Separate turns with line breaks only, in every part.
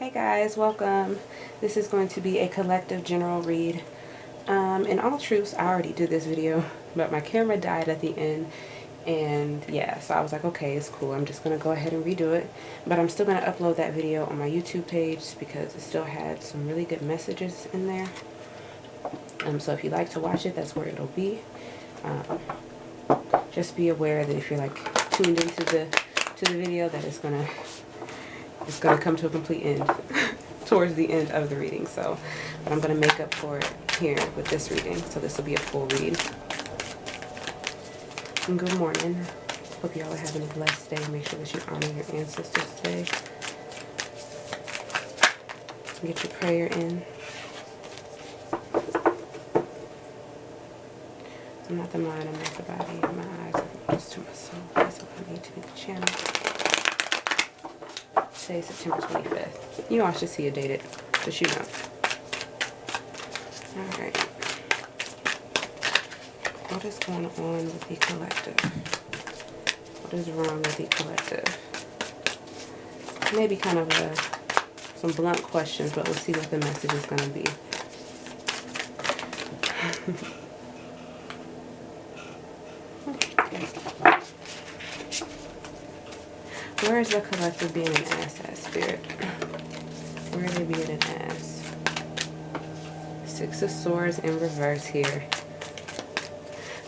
Hey guys, welcome. This is going to be a collective general read. In all truth, I already did this video, but my camera died at the end, and yeah, so I was like, okay, it's cool. I'm just going to go ahead and redo it, but I'm still going to upload that video on my YouTube page because it still had some really good messages in there. So if you'd like to watch it, that's where it'll be. Just be aware that if you're like tuned into the video, that it's gonna come to a complete end towards the end of the reading. So I'm gonna make up for it here with this reading. So this will be a full read. And good morning. Hope y'all are having a blessed day. Make sure that you honor your ancestors today. Get your prayer in. I'm not the mind, I'm not the body. My eyes are focused to my soul. That's what I need to be the channel. Today is September 25th. You all should see it dated, just you know. Alright. What is going on with the collective? What is wrong with the collective? Maybe kind of some blunt questions, but we'll see what the message is going to be. Where is the collective being an ass at, Spirit? Where are they being an ass? Six of Swords in reverse here.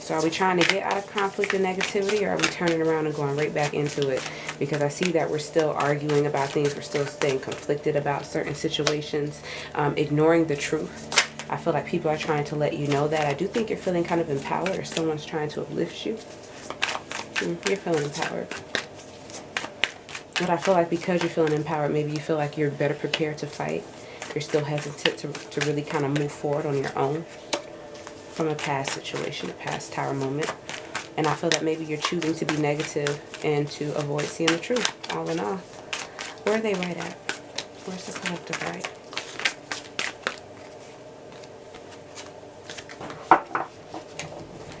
So are we trying to get out of conflict and negativity, or are we turning around and going right back into it? Because I see that we're still arguing about things. We're still staying conflicted about certain situations, ignoring the truth. I feel like people are trying to let you know that. I do think you're feeling kind of empowered, or someone's trying to uplift you. You're feeling empowered. But I feel like because you're feeling empowered, maybe you feel like you're better prepared to fight. You're still hesitant to really kind of move forward on your own from a past situation, a past tower moment. And I feel that maybe you're choosing to be negative and to avoid seeing the truth, all in all. Where are they right at? Where's the collective right?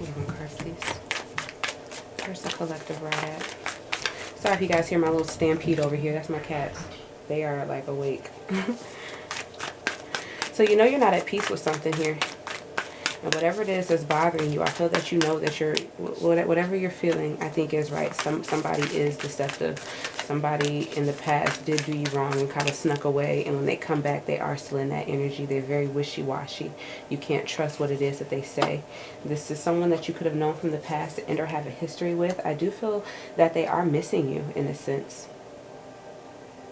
Give me one card, please. Where's the collective right at? Sorry if you guys hear my little stampede over here. That's my cats. They are like awake. So you know you're not at peace with something here. And whatever it is that's bothering you, I feel that you know that whatever you're feeling, I think is right. Somebody is deceptive. Somebody in the past did do you wrong and kind of snuck away. And when they come back, they are still in that energy. They're very wishy-washy. You can't trust what it is that they say. This is someone that you could have known from the past and or have a history with. I do feel that they are missing you in a sense.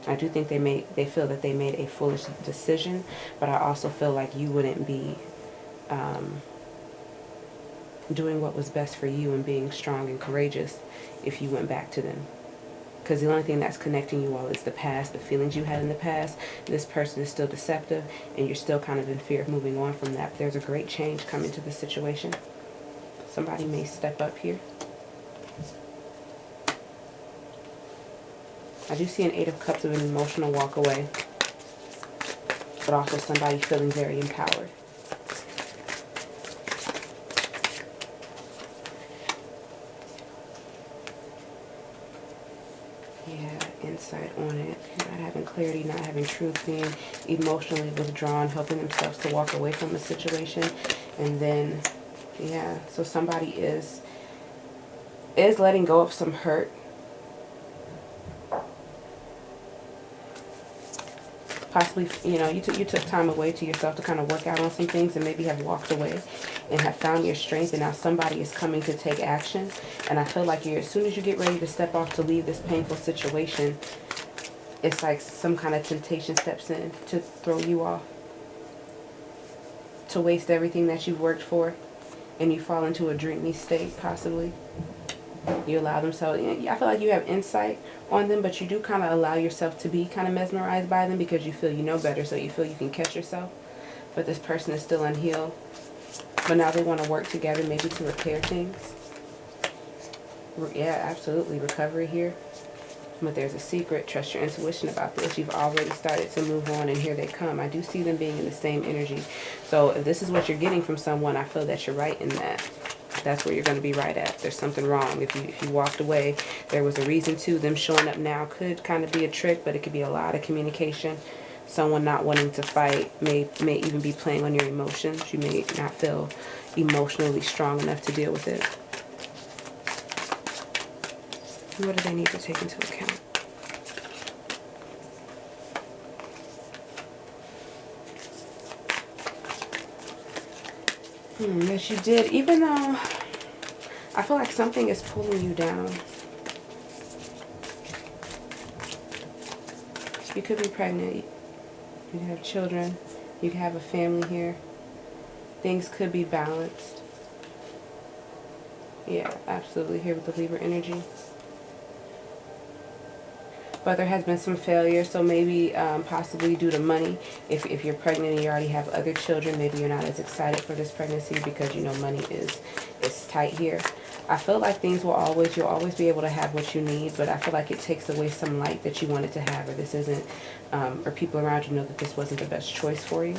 I do think they feel that they made a foolish decision, but I also feel like you wouldn't be doing what was best for you and being strong and courageous if you went back to them. Because the only thing that's connecting you all is the past, the feelings you had in the past. This person is still deceptive, and you're still kind of in fear of moving on from that. But there's a great change coming to the situation. Somebody may step up here. I do see an Eight of Cups of an emotional walk away, but also somebody feeling very empowered. Yeah, insight on it. Not having clarity, not having truth, being emotionally withdrawn, helping themselves to walk away from a situation. And then, yeah, so somebody is letting go of some hurt. Possibly, you know, you took time away to yourself to kind of work out on some things and maybe have walked away and have found your strength, and now somebody is coming to take action. And I feel like as soon as you get ready to step off to leave this painful situation, it's like some kind of temptation steps in to throw you off, to waste everything that you've worked for, and you fall into a dreamy state possibly. You allow themselves, I feel like you have insight on them, but you do kind of allow yourself to be kind of mesmerized by them because you feel you know better, so you feel you can catch yourself. But this person is still unhealed. But now they want to work together maybe to repair things. Yeah, absolutely. Recovery here. But there's a secret. Trust your intuition about this. You've already started to move on, and here they come. I do see them being in the same energy. So if this is what you're getting from someone, I feel that you're right in that. That's where you're going to be right at. There's something wrong. If you walked away, there was a reason to. Them showing up now could kind of be a trick, but it could be a lot of communication. Someone not wanting to fight may even be playing on your emotions. You may not feel emotionally strong enough to deal with it. What do they need to take into account? Yes, you did. Even though I feel like something is pulling you down. You could be pregnant. You could have children. You could have a family here. Things could be balanced. Yeah, absolutely. Here with the Libra energy. But there has been some failure, so maybe possibly due to money. If you're pregnant and you already have other children, maybe you're not as excited for this pregnancy because you know money is tight here. I feel like things will you'll always be able to have what you need, but I feel like it takes away some light that you wanted to have, or this isn't, or people around you know that this wasn't the best choice for you.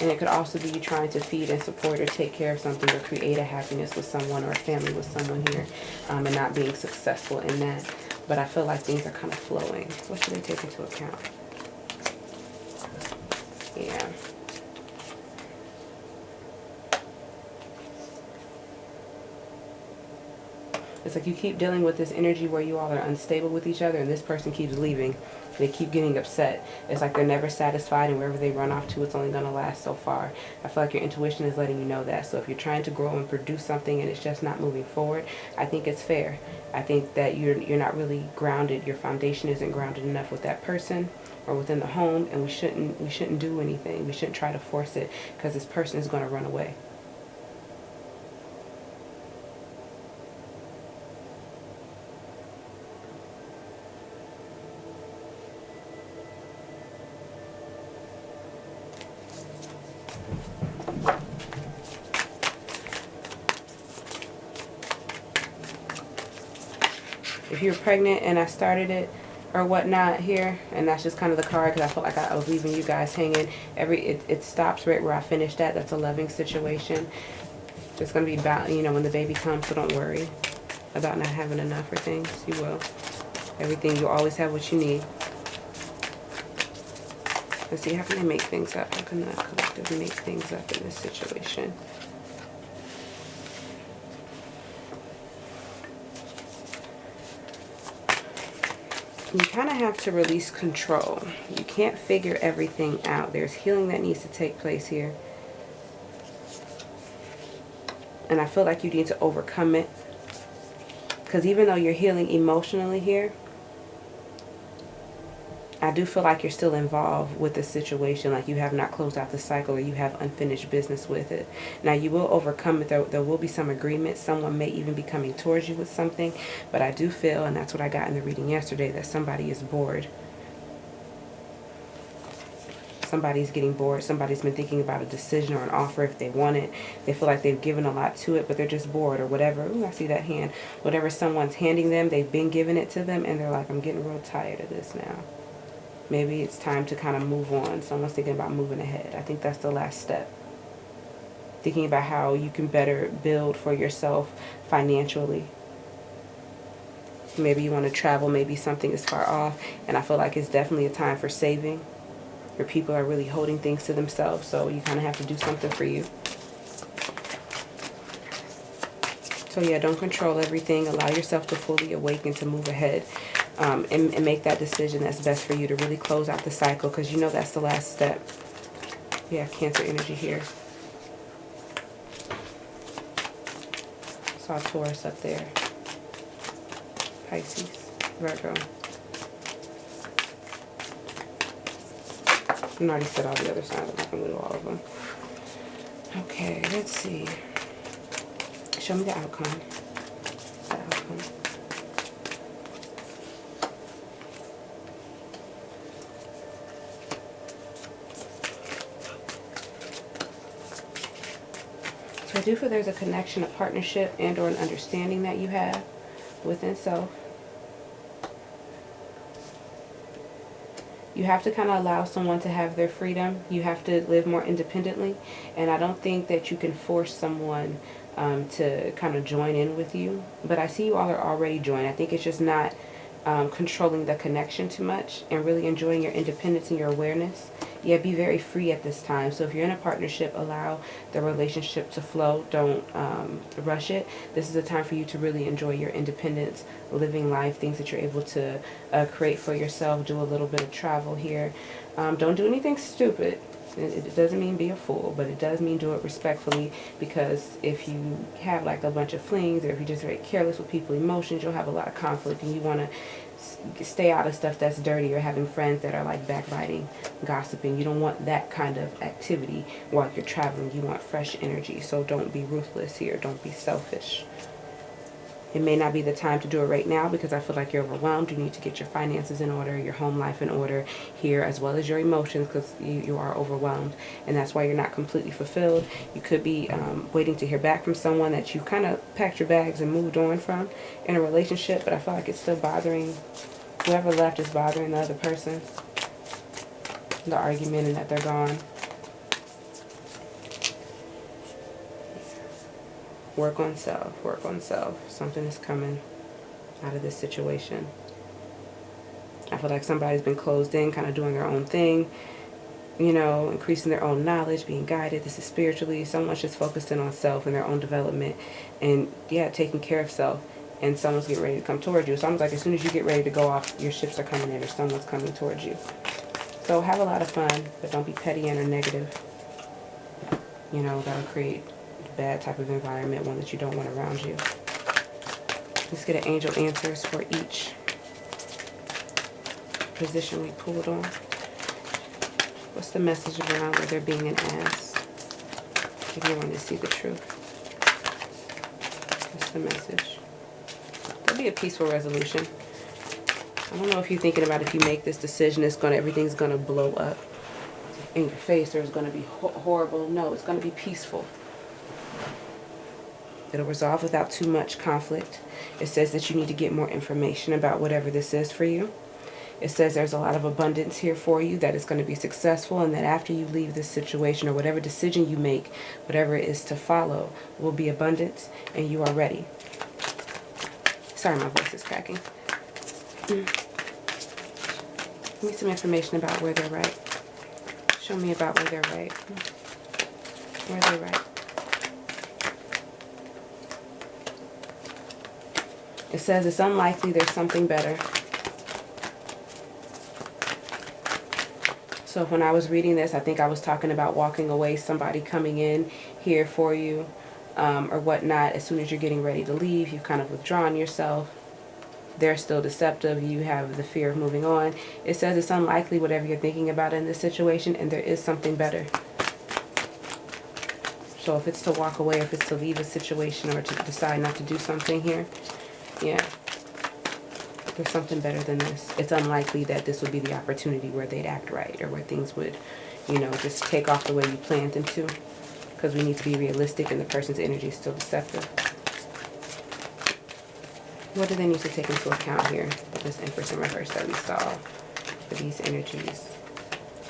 And it could also be you trying to feed and support or take care of something or create a happiness with someone or a family with someone here, and not being successful in that. But I feel like things are kind of flowing. What should they take into account? Yeah. It's like you keep dealing with this energy where you all are unstable with each other and this person keeps leaving. They keep getting upset. It's like they're never satisfied, and wherever they run off to, it's only going to last so far. I feel like your intuition is letting you know that. So if you're trying to grow and produce something and it's just not moving forward, I think it's fair. I think that you're not really grounded. Your foundation isn't grounded enough with that person or within the home, and we shouldn't do anything. We shouldn't try to force it because this person is going to run away. If you're pregnant and I started it or whatnot here, and that's just kind of the card because I felt like I was leaving you guys hanging. It stops right where I finished at. That's a loving situation. It's going to be about, you know, when the baby comes, so don't worry about not having enough for things. You will. Everything, you'll always have what you need. Let's see, how can they make things up? How can the collective make things up in this situation? You kind of have to release control. You can't figure everything out. There's healing that needs to take place here. And I feel like you need to overcome it. Because even though you're healing emotionally here, I do feel like you're still involved with the situation, like you have not closed out the cycle or you have unfinished business with it. Now, you will overcome it. There will be some agreement. Someone may even be coming towards you with something. But I do feel, and that's what I got in the reading yesterday, that somebody is bored. Somebody's getting bored. Somebody's been thinking about a decision or an offer if they want it. They feel like they've given a lot to it, but they're just bored or whatever. Ooh, I see that hand. Whatever someone's handing them, they've been giving it to them, and they're like, I'm getting real tired of this now. Maybe it's time to kind of move on. Someone's thinking about moving ahead. I think that's the last step. Thinking about how you can better build for yourself financially. Maybe you want to travel. Maybe something is far off. And I feel like it's definitely a time for saving. Where people are really holding things to themselves. So you kind of have to do something for you. So yeah, don't control everything. Allow yourself to fully awaken, to move ahead. And make that decision that's best for you to really close out the cycle, because you know that's the last step. Yeah, Cancer energy here. Saw Taurus up there. Pisces, Virgo. I already said all the other signs. I'm not going to do all of them. Okay, let's see. Show me the outcome. The outcome. So I do feel there's a connection, a partnership, and or an understanding that you have within self. You have to kind of allow someone to have their freedom. You have to live more independently. And I don't think that you can force someone to kind of join in with you. But I see you all are already joined. I think it's just not controlling the connection too much and really enjoying your independence and your awareness. Yeah, be very free at this time. So if you're in a partnership, allow the relationship to flow. Don't rush it. This is a time for you to really enjoy your independence, living life, things that you're able to create for yourself. Do a little bit of travel here. Don't do anything stupid. It doesn't mean be a fool, but it does mean do it respectfully, because if you have like a bunch of flings, or if you're just very careless with people's emotions, you'll have a lot of conflict, and you want to stay out of stuff that's dirty, or having friends that are like backbiting, gossiping. You don't want that kind of activity while you're traveling. You want fresh energy, so don't be ruthless here. Don't be selfish. It may not be the time to do it right now because I feel like you're overwhelmed. You need to get your finances in order, your home life in order here, as well as your emotions, because you are overwhelmed. And that's why you're not completely fulfilled. You could be waiting to hear back from someone that you kind of packed your bags and moved on from in a relationship, but I feel like it's still bothering, whoever left is bothering the other person. The argument and that they're gone. Work on self, work on self. Something is coming out of this situation. I feel like somebody's been closed in, kind of doing their own thing, you know, increasing their own knowledge, being guided. This is spiritually. Someone's just focusing on self and their own development and, yeah, taking care of self. And someone's getting ready to come towards you. It's almost like as soon as you get ready to go off, your ships are coming in or someone's coming towards you. So have a lot of fun, but don't be petty and or negative. You know, that'll create bad type of environment, one that you don't want around you. Let's get an angel answers for each position we pulled on. What's the message around where they're being an ass? If you want to see the truth. What's the message? There'll be a peaceful resolution. I don't know if you're thinking about if you make this decision, everything's gonna blow up in your face, or it's gonna be horrible. No, it's gonna be peaceful. It'll resolve without too much conflict. It says that you need to get more information about whatever this is for you. It says there's a lot of abundance here for you, that it's going to be successful, and that after you leave this situation, or whatever decision you make, whatever it is to follow, will be abundance, and you are ready. Sorry, my voice is cracking. Give me some information about where they're right. Show me about where they're right. Where they're right. It says it's unlikely there's something better. So when I was reading this, I think I was talking about walking away, somebody coming in here for you, or whatnot. As soon as you're getting ready to leave, you've kind of withdrawn yourself. They're still deceptive. You have the fear of moving on. It says it's unlikely whatever you're thinking about in this situation, and there is something better. So if it's to walk away, if it's to leave a situation, or to decide not to do something here, yeah, there's something better than this. It's unlikely that this would be the opportunity where they'd act right, or where things would, you know, just take off the way you planned them to. Because we need to be realistic, and the person's energy is still deceptive. What do they need to take into account here with this Empress in reverse that we saw for these energies?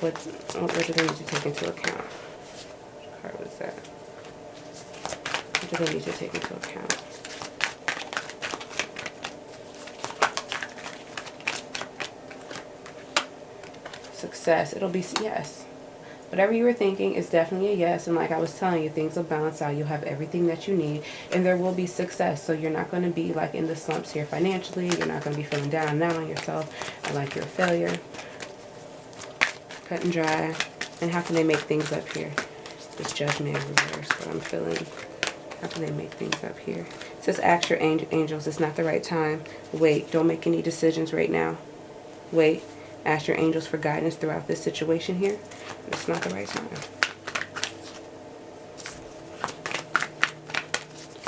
What do they need to take into account? Which card was that? What do they need to take into account? Success. It'll be yes. Whatever you were thinking is definitely a yes. And like I was telling you, things will balance out. You'll have everything that you need, and there will be success. So you're not going to be like in the slumps here financially. You're not going to be feeling down and out on yourself, or like you're a failure. Cut and dry. And how can they make things up here? This Judgment in reverse, what I'm feeling. How can they make things up here? It says ask your angels. It's not the right time. Wait. Don't make any decisions right now. Wait. Ask your angels for guidance throughout this situation here. It's not the right time.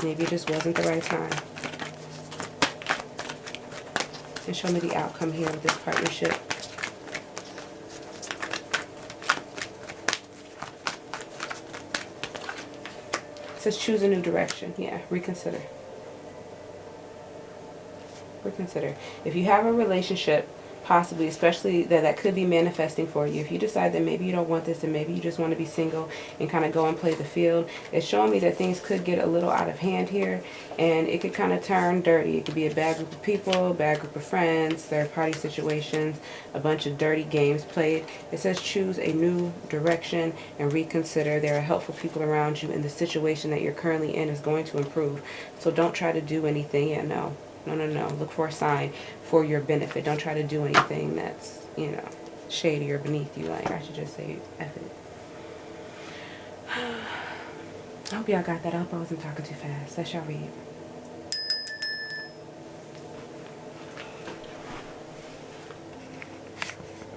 Maybe it just wasn't the right time. And show me the outcome here with this partnership. It says choose a new direction. Yeah, reconsider. Reconsider. If you have a relationship possibly, especially that could be manifesting for you. If you decide that maybe you don't want this and maybe you just want to be single and kind of go and play the field, it's showing me that things could get a little out of hand here, and it could kind of turn dirty. It could be a bad group of people, bad group of friends, third party situations, a bunch of dirty games played. It says choose a new direction and reconsider. There are helpful people around you, and the situation that you're currently in is going to improve. So don't try to do anything. Yeah, no. No. Look for a sign for your benefit. Don't try to do anything that's, you know, shady or beneath you. Like, I should just say F it. I hope y'all got that. I hope I wasn't talking too fast. Let's y'all read.